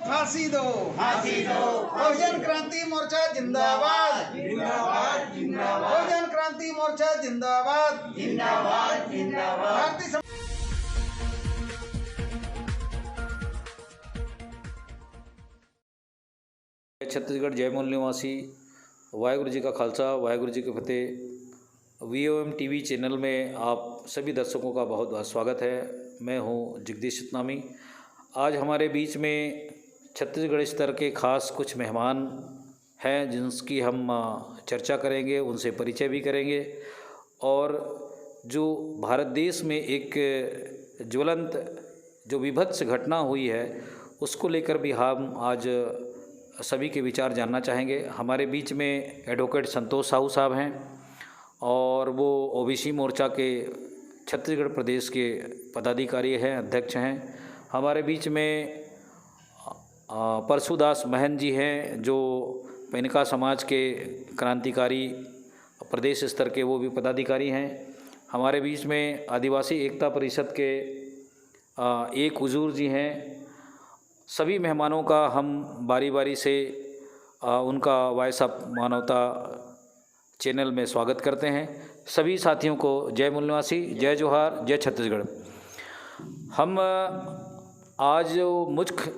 फांसी दो बहुजन क्रांति मोर्चा जिंदाबाद बहुजन क्रांति मोर्चा जिंदाबाद भारतीय छत्तीसगढ़ जय मूल निवासी वाहेगुरु जी का खालसा वाहेगुरु जी की फतेह। VOM TV चैनल में आप सभी दर्शकों का बहुत बहुत स्वागत है। मैं हूं जगदीश सतनामी। आज हमारे बीच में छत्तीसगढ़ स्तर के खास कुछ मेहमान हैं जिनकी हम चर्चा करेंगे, उनसे परिचय भी करेंगे और जो भारत देश में एक ज्वलंत जो विभत्स घटना हुई है उसको लेकर भी हम आज सभी के विचार जानना चाहेंगे। हमारे बीच में एडवोकेट संतोष साहू साहब हैं और वो OBC मोर्चा के छत्तीसगढ़ प्रदेश के पदाधिकारी हैं, अध्यक्ष हैं। हमारे बीच में परशुदास महन जी हैं जो पेनका समाज के क्रांतिकारी प्रदेश स्तर के वो भी पदाधिकारी हैं। हमारे बीच में आदिवासी एकता परिषद के एक हुजूर जी हैं। सभी मेहमानों का हम बारी बारी से उनका वॉइस ऑफ मानवता चैनल में स्वागत करते हैं। सभी साथियों को जय मूल निवासी, जय जोहार, जय छत्तीसगढ़। हम आज जो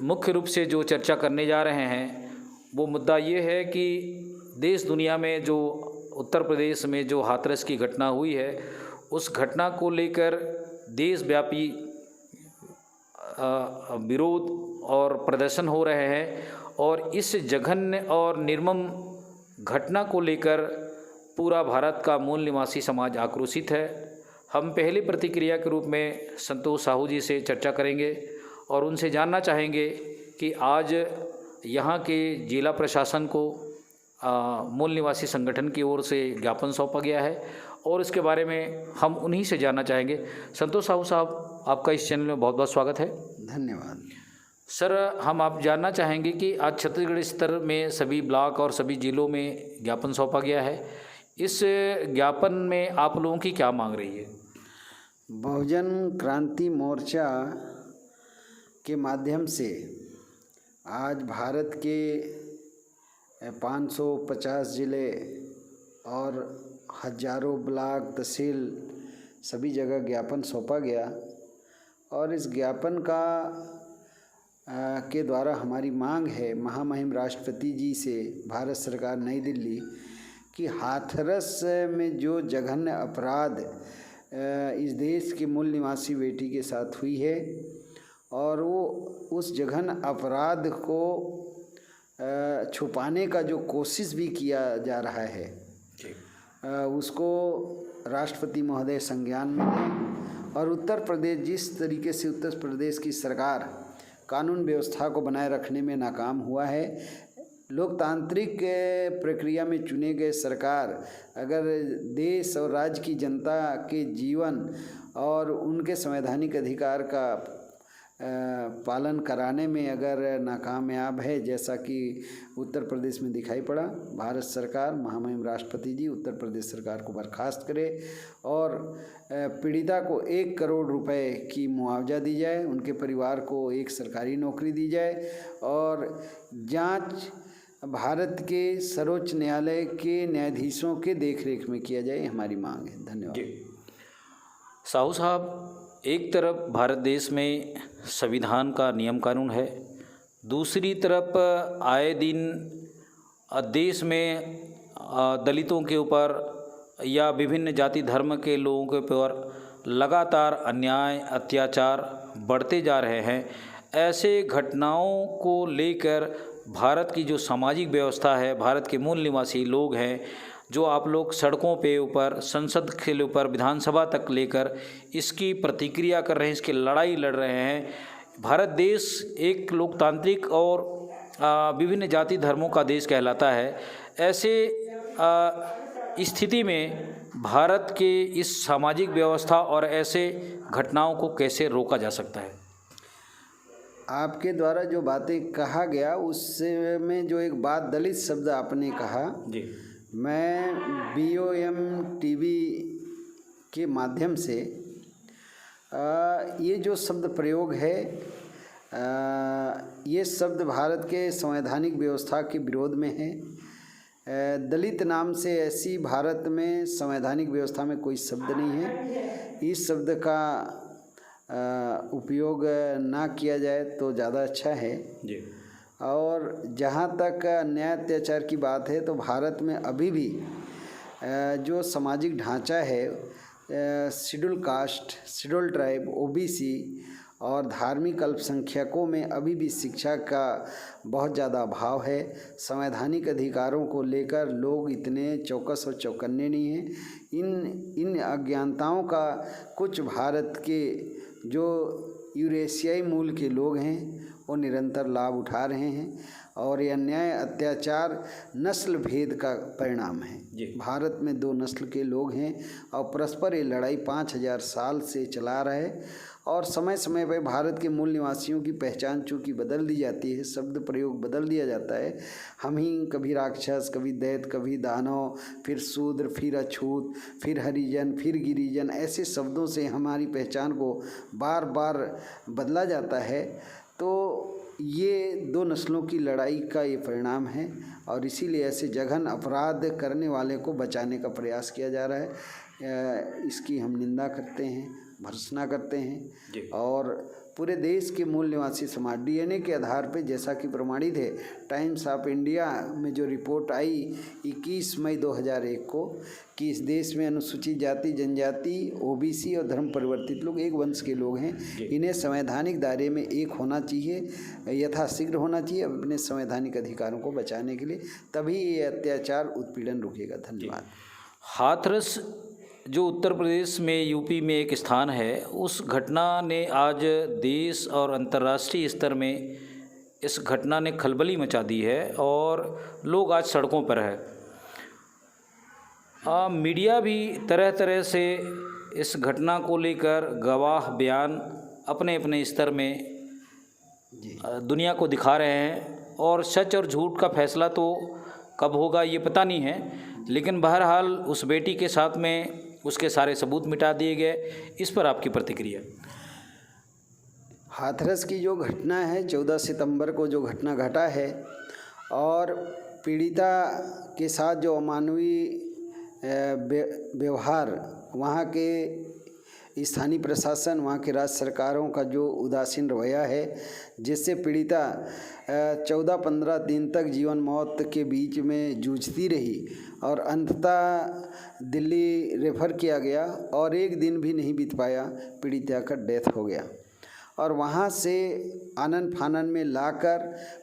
मुख्य रूप से जो चर्चा करने जा रहे हैं वो मुद्दा ये है कि देश दुनिया में जो उत्तर प्रदेश में जो हाथरस की घटना हुई है उस घटना को लेकर देशव्यापी विरोध और प्रदर्शन हो रहे हैं और इस जघन्य और निर्मम घटना को लेकर पूरा भारत का मूल निवासी समाज आक्रोशित है। हम पहली प्रतिक्रिया के रूप में संतोष साहू जी से चर्चा करेंगे और उनसे जानना चाहेंगे कि आज यहाँ के जिला प्रशासन को मूल निवासी संगठन की ओर से ज्ञापन सौंपा गया है और इसके बारे में हम उन्हीं से जानना चाहेंगे। संतोष साहू साहब, आपका इस चैनल में बहुत बहुत स्वागत है। धन्यवाद सर। हम आप जानना चाहेंगे कि आज छत्तीसगढ़ स्तर में सभी ब्लॉक और सभी जिलों में ज्ञापन सौंपा गया है। इस ज्ञापन में आप लोगों की क्या मांग रही है? बहुजन क्रांति मोर्चा के माध्यम से आज भारत के 550 ज़िले और हजारों ब्लॉक तहसील सभी जगह ज्ञापन सौंपा गया और इस ज्ञापन का के द्वारा हमारी मांग है महामहिम राष्ट्रपति जी से, भारत सरकार नई दिल्ली, कि हाथरस में जो जघन्य अपराध इस देश के मूल निवासी बेटी के साथ हुई है और वो उस जघन्य अपराध को छुपाने का जो कोशिश भी किया जा रहा है उसको राष्ट्रपति महोदय संज्ञान में लें और उत्तर प्रदेश जिस तरीके से उत्तर प्रदेश की सरकार कानून व्यवस्था को बनाए रखने में नाकाम हुआ है, लोकतांत्रिक प्रक्रिया में चुने गए सरकार अगर देश और राज्य की जनता के जीवन और उनके संवैधानिक अधिकार का पालन कराने में अगर नाकामयाब है, जैसा कि उत्तर प्रदेश में दिखाई पड़ा, भारत सरकार महामहिम राष्ट्रपति जी उत्तर प्रदेश सरकार को बर्खास्त करे और पीड़िता को 1 करोड़ रुपए की मुआवजा दी जाए, उनके परिवार को एक सरकारी नौकरी दी जाए और जांच भारत के सर्वोच्च न्यायालय के न्यायाधीशों के देखरेख में किया जाए, हमारी मांग है। धन्यवाद। साहू साहब, एक तरफ भारत देश में संविधान का नियम कानून है, दूसरी तरफ आए दिन देश में दलितों के ऊपर या विभिन्न जाति धर्म के लोगों के ऊपर लगातार अन्याय अत्याचार बढ़ते जा रहे हैं। ऐसे घटनाओं को लेकर भारत की जो सामाजिक व्यवस्था है, भारत के मूल निवासी लोग हैं जो आप लोग सड़कों पे ऊपर, संसद के ऊपर, विधानसभा तक लेकर इसकी प्रतिक्रिया कर रहे हैं, इसकी लड़ाई लड़ रहे हैं। भारत देश एक लोकतांत्रिक और विभिन्न जाति धर्मों का देश कहलाता है। ऐसे स्थिति में भारत के इस सामाजिक व्यवस्था और ऐसे घटनाओं को कैसे रोका जा सकता है? आपके द्वारा जो बातें कहा गया उससे में जो एक बात दलित शब्द आपने कहा जी, मैं VOM TV के माध्यम से ये जो शब्द प्रयोग है ये शब्द भारत के संवैधानिक व्यवस्था के विरोध में है। दलित नाम से ऐसी भारत में संवैधानिक व्यवस्था में कोई शब्द नहीं है। इस शब्द का उपयोग ना किया जाए तो ज़्यादा अच्छा है जी। और जहाँ तक न्याय अत्याचार की बात है तो भारत में अभी भी जो सामाजिक ढांचा है, schedule caste, schedule tribe, OBC और धार्मिक अल्पसंख्यकों में अभी भी शिक्षा का बहुत ज़्यादा अभाव है। संवैधानिक अधिकारों को लेकर लोग इतने चौकस और चौकन्ने नहीं हैं। इन अज्ञानताओं का कुछ भारत के जो यूरेशियाई मूल के लोग हैं वो निरंतर लाभ उठा रहे हैं और यह अन्याय अत्याचार नस्ल भेद का परिणाम है। भारत में 2 नस्ल के लोग हैं और परस्पर ये लड़ाई 5000 साल से चला रहा है और समय समय पर भारत के मूल निवासियों की पहचान चूँकि बदल दी जाती है, शब्द प्रयोग बदल दिया जाता है। हम ही कभी राक्षस, कभी दैत्य, कभी दानव, फिर शूद्र, फिर अछूत, फिर हरिजन, फिर गिरिजन, ऐसे शब्दों से हमारी पहचान को बार बार बदला जाता है। तो ये 2 नस्लों की लड़ाई का ये परिणाम है और इसीलिए ऐसे जघन अपराध करने वाले को बचाने का प्रयास किया जा रहा है। इसकी हम निंदा करते हैं, भर्त्सना करते हैं और पूरे देश के मूल निवासी समाज डीएनए के आधार पर, जैसा कि प्रमाणित है टाइम्स ऑफ इंडिया में जो रिपोर्ट आई 21 मई 2001 को कि इस देश में अनुसूचित जाति, जनजाति, ओबीसी और धर्म परिवर्तित लोग एक वंश के लोग हैं। इन्हें संवैधानिक दायरे में एक होना चाहिए, यथाशीघ्र होना चाहिए अपने संवैधानिक अधिकारों को बचाने के लिए, तभी ये अत्याचार उत्पीड़न रुकेगा। धन्यवाद। हाथरस जो उत्तर प्रदेश में, यूपी में एक स्थान है, उस घटना ने आज देश और अंतर्राष्ट्रीय स्तर में इस घटना ने खलबली मचा दी है और लोग आज सड़कों पर है। मीडिया भी तरह तरह से इस घटना को लेकर गवाह बयान अपने अपने स्तर में दुनिया को दिखा रहे हैं और सच और झूठ का फैसला तो कब होगा ये पता नहीं है, लेकिन बहरहाल उस बेटी के साथ में उसके सारे सबूत मिटा दिए गए। इस पर आपकी प्रतिक्रिया? हाथरस की जो घटना है 14 सितंबर को जो घटना घटा है और पीड़िता के साथ जो अमानवीय व्यवहार वहाँ के स्थानीय प्रशासन, वहाँ के राज्य सरकारों का जो उदासीन रवैया है, जिससे पीड़िता 14-15 दिन तक जीवन मौत के बीच में जूझती रही और अंततः दिल्ली रेफर किया गया और एक दिन भी नहीं बीत पाया, पीड़िता का डेथ हो गया। और वहाँ से आनन फानन में लाकर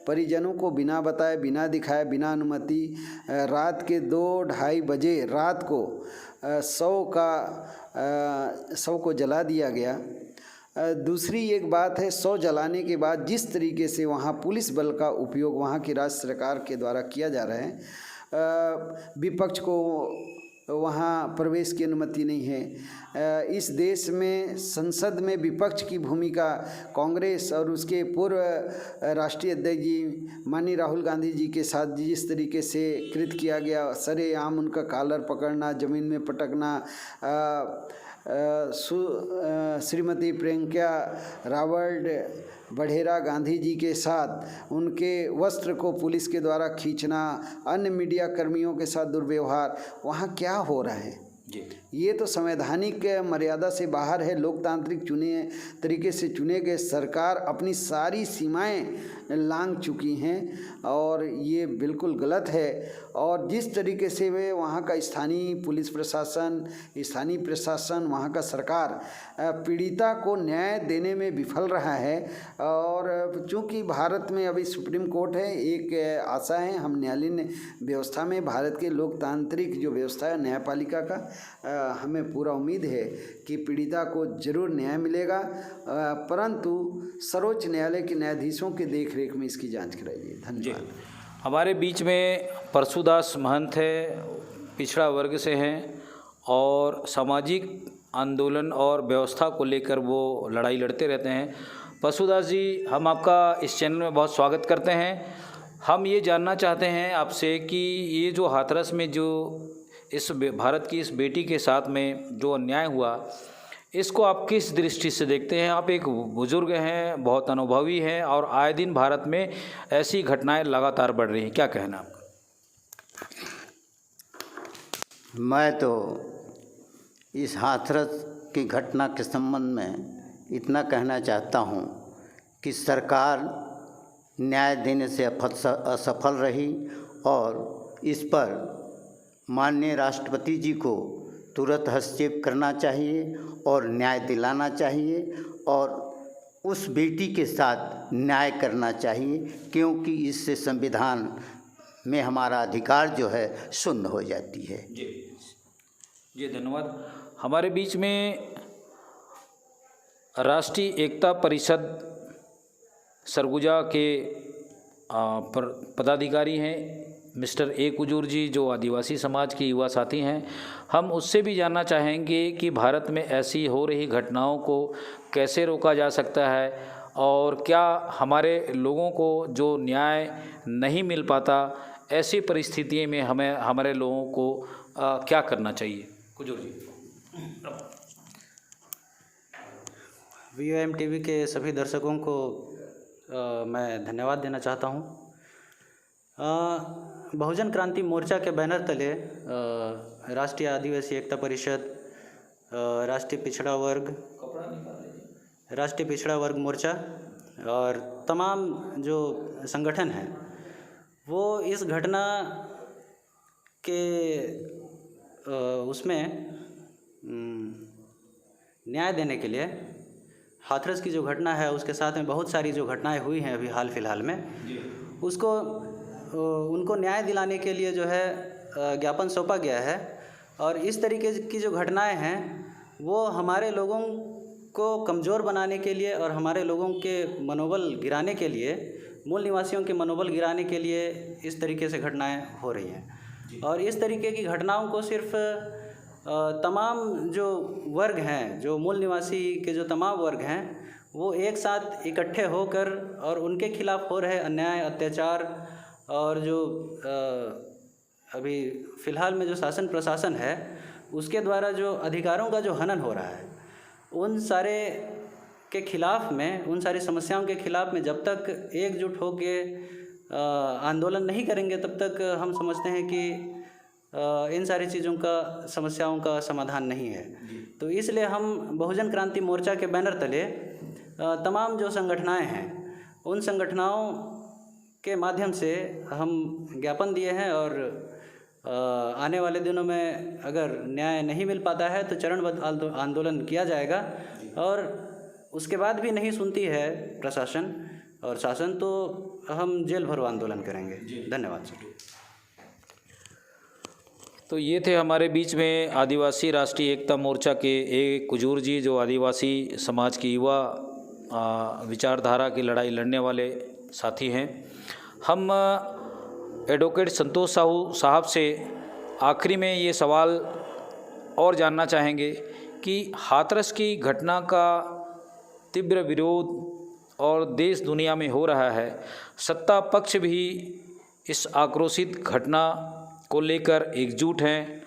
परिजनों को बिना बताए, बिना दिखाए, बिना अनुमति रात के 2-2:30 बजे रात को शव को जला दिया गया। दूसरी एक बात है, शव जलाने के बाद जिस तरीके से वहाँ पुलिस बल का उपयोग वहाँ की राज्य सरकार के द्वारा किया जा रहा है, विपक्ष को वहाँ प्रवेश की अनुमति नहीं है। इस देश में संसद में विपक्ष की भूमिका कांग्रेस और उसके पूर्व राष्ट्रीय अध्यक्ष जी माननीय राहुल गांधी जी के साथ जिस तरीके से कृत किया गया, सरेआम उनका कॉलर पकड़ना, ज़मीन में पटकना, श्रीमती प्रियंका रावल बढ़ेरा गांधी जी के साथ उनके वस्त्र को पुलिस के द्वारा खींचना, अन्य मीडिया कर्मियों के साथ दुर्व्यवहार, वहाँ क्या हो रहा है ये तो संवैधानिक मर्यादा से बाहर है। लोकतांत्रिक तरीके से चुने गए सरकार अपनी सारी सीमाएं लांघ चुकी हैं और ये बिल्कुल गलत है। और जिस तरीके से वे वहाँ का स्थानीय पुलिस प्रशासन, स्थानीय प्रशासन, वहाँ का सरकार पीड़िता को न्याय देने में विफल रहा है। और चूँकि भारत में अभी सुप्रीम कोर्ट है, एक आशा है हम न्यायालयीन व्यवस्था में, भारत के लोकतांत्रिक जो व्यवस्था है न्यायपालिका का, हमें पूरा उम्मीद है कि पीड़िता को जरूर न्याय मिलेगा, परंतु सर्वोच्च न्यायालय के न्यायाधीशों के देखरेख में इसकी जांच कराई जाए। धन्यवाद। हमारे बीच में परशुदास महंत है, पिछड़ा वर्ग से हैं और सामाजिक आंदोलन और व्यवस्था को लेकर वो लड़ाई लड़ते रहते हैं। परशुदास जी, हम आपका इस चैनल में बहुत स्वागत करते हैं। हम ये जानना चाहते हैं आपसे कि ये जो हाथरस में जो इस भारत की इस बेटी के साथ में जो अन्याय हुआ, इसको आप किस दृष्टि से देखते हैं? आप एक बुजुर्ग हैं, बहुत अनुभवी हैं और आए दिन भारत में ऐसी घटनाएं लगातार बढ़ रही हैं, क्या कहना आपका? मैं तो इस हाथरस की घटना के संबंध में इतना कहना चाहता हूँ कि सरकार न्याय देने से असफल रही और इस पर माननीय राष्ट्रपति जी को तुरंत हस्तक्षेप करना चाहिए और न्याय दिलाना चाहिए और उस बेटी के साथ न्याय करना चाहिए, क्योंकि इससे संविधान में हमारा अधिकार जो है शून्य हो जाती है। जी धन्यवाद। हमारे बीच में राष्ट्रीय एकता परिषद सरगुजा के पदाधिकारी हैं मिस्टर ए कुजूर जी, जो आदिवासी समाज के युवा साथी हैं। हम उससे भी जानना चाहेंगे कि भारत में ऐसी हो रही घटनाओं को कैसे रोका जा सकता है और क्या हमारे लोगों को जो न्याय नहीं मिल पाता, ऐसी परिस्थिति में हमें हमारे लोगों को क्या करना चाहिए? कुजूर जी। VOM TV के सभी दर्शकों को मैं धन्यवाद देना चाहता हूँ। बहुजन क्रांति मोर्चा के बैनर तले राष्ट्रीय आदिवासी एकता परिषद, राष्ट्रीय पिछड़ा वर्ग मोर्चा और तमाम जो संगठन हैं वो इस घटना के उसमें न्याय देने के लिए हाथरस की जो घटना है उसके साथ में बहुत सारी जो घटनाएं हुई हैं अभी हाल फिलहाल में, उसको उनको न्याय दिलाने के लिए जो है ज्ञापन सौंपा गया है। और इस तरीके की जो घटनाएं हैं वो हमारे लोगों को कमज़ोर बनाने के लिए और हमारे लोगों के मनोबल गिराने के लिए, मूल निवासियों के मनोबल गिराने के लिए इस तरीके से घटनाएं हो रही हैं। और इस तरीके की घटनाओं को सिर्फ तमाम जो वर्ग हैं, जो मूल निवासी के जो तमाम वर्ग हैं, वो एक साथ इकट्ठे होकर और उनके खिलाफ़ हो रहे अन्याय, अत्याचार और जो अभी फ़िलहाल में जो शासन प्रशासन है उसके द्वारा जो अधिकारों का जो हनन हो रहा है, उन सारे के खिलाफ़ में, उन सारी समस्याओं के खिलाफ़ में जब तक एकजुट होके आंदोलन नहीं करेंगे तब तक हम समझते हैं कि इन सारी चीज़ों का, समस्याओं का समाधान नहीं है। तो इसलिए हम बहुजन क्रांति मोर्चा के बैनर तले तमाम जो संगठनाएं हैं उन संगठनों के माध्यम से हम ज्ञापन दिए हैं और आने वाले दिनों में अगर न्याय नहीं मिल पाता है तो चरणबद्ध आंदोलन किया जाएगा। और उसके बाद भी नहीं सुनती है प्रशासन और शासन तो हम जेल भरो आंदोलन करेंगे। धन्यवाद सर। तो ये थे हमारे बीच में आदिवासी राष्ट्रीय एकता मोर्चा के ए कुजूर जी, जो आदिवासी समाज की युवा विचारधारा की लड़ाई लड़ने वाले साथी हैं। हम एडवोकेट संतोष साहू साहब से आखिरी में ये सवाल और जानना चाहेंगे कि हाथरस की घटना का तीव्र विरोध और देश दुनिया में हो रहा है, सत्ता पक्ष भी इस आक्रोशित घटना को लेकर एकजुट हैं,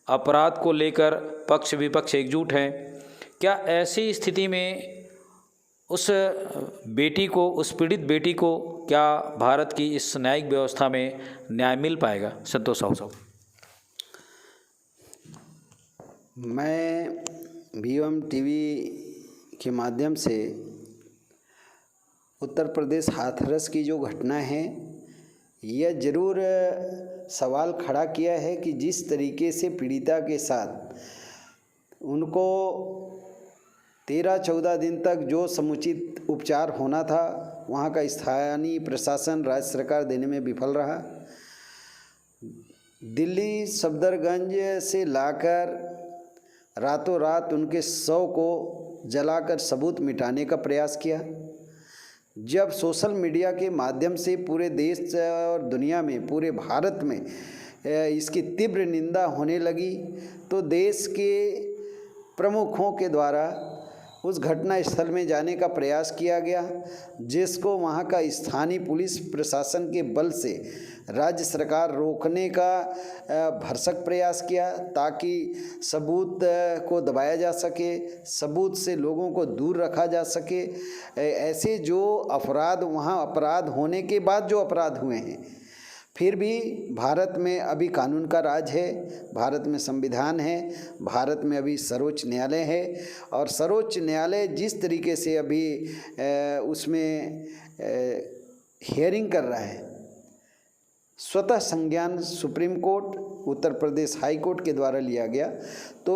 अपराध को लेकर पक्ष विपक्ष एकजुट हैं। क्या ऐसी स्थिति में उस बेटी को, उस पीड़ित बेटी को क्या भारत की इस न्यायिक व्यवस्था में न्याय मिल पाएगा? संतोष साहब। मैं VOM TV के माध्यम से उत्तर प्रदेश हाथरस की जो घटना है, यह ज़रूर सवाल खड़ा किया है कि जिस तरीके से पीड़िता के साथ उनको 13-14 दिन तक जो समुचित उपचार होना था, वहाँ का स्थानीय प्रशासन, राज्य सरकार देने में विफल रहा। दिल्ली सफदरगंज से लाकर रातों रात उनके शव को जलाकर सबूत मिटाने का प्रयास किया। जब सोशल मीडिया के माध्यम से पूरे देश और दुनिया में, पूरे भारत में इसकी तीव्र निंदा होने लगी, तो देश के प्रमुखों के द्वारा उस घटना स्थल में जाने का प्रयास किया गया, जिसको वहाँ का स्थानीय पुलिस प्रशासन के बल से राज्य सरकार रोकने का भरसक प्रयास किया, ताकि सबूत को दबाया जा सके, सबूत से लोगों को दूर रखा जा सके। ऐसे जो अपराध वहाँ अपराध होने के बाद जो अपराध हुए हैं, फिर भी भारत में अभी कानून का राज है, भारत में संविधान है, भारत में अभी सर्वोच्च न्यायालय है, और सर्वोच्च न्यायालय जिस तरीके से अभी उसमें हियरिंग कर रहा है, स्वतः संज्ञान supreme court, Uttar Pradesh high court के द्वारा लिया गया, तो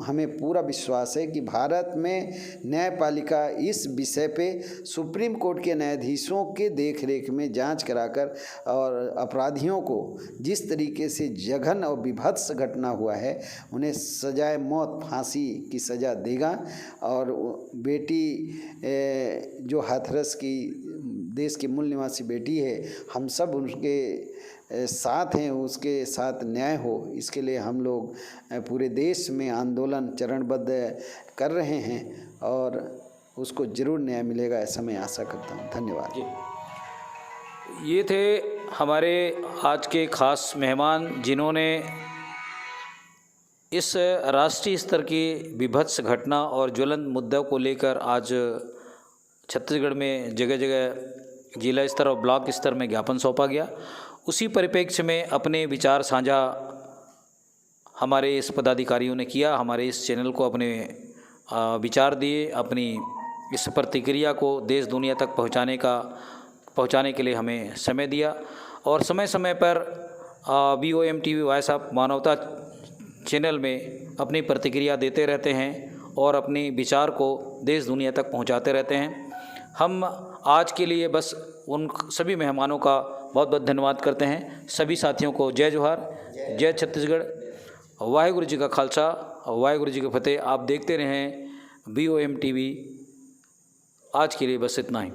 हमें पूरा विश्वास है कि भारत में न्यायपालिका इस विषय पे सुप्रीम कोर्ट के न्यायाधीशों के देखरेख में जांच कराकर और अपराधियों को जिस तरीके से जघन्य और विभत्स घटना हुआ है उन्हें सजाए मौत, फांसी की सज़ा देगा। और बेटी जो हाथरस की देश की मूल निवासी बेटी है, हम सब उनके साथ हैं, उसके साथ न्याय हो, इसके लिए हम लोग पूरे देश में आंदोलन चरणबद्ध कर रहे हैं और उसको ज़रूर न्याय मिलेगा, ऐसा मैं आशा करता हूँ। धन्यवाद। ये थे हमारे आज के ख़ास मेहमान, जिन्होंने इस राष्ट्रीय स्तर की विभत्स घटना और ज्वलंत मुद्दों को लेकर आज छत्तीसगढ़ में जगह जगह जिला स्तर और ब्लॉक स्तर में ज्ञापन सौंपा गया। उसी परिप्रेक्ष्य में अपने विचार साझा हमारे इस पदाधिकारियों ने किया, हमारे इस चैनल को अपने विचार दिए, अपनी इस प्रतिक्रिया को देश दुनिया तक पहुंचाने के लिए हमें समय दिया। और समय समय पर VOM TV वॉइस ऑफ मानवता चैनल में अपनी प्रतिक्रिया देते रहते हैं और अपने विचार को देश दुनिया तक पहुंचाते रहते हैं। हम आज के लिए बस उन सभी मेहमानों का बहुत बहुत धन्यवाद करते हैं। सभी साथियों को जय जोहार, जय छत्तीसगढ़, वाहिगुरु जी का खालसा, वाहिगुरु जी की फतेह। आप देखते रहें VOM TV। आज के लिए बस इतना ही।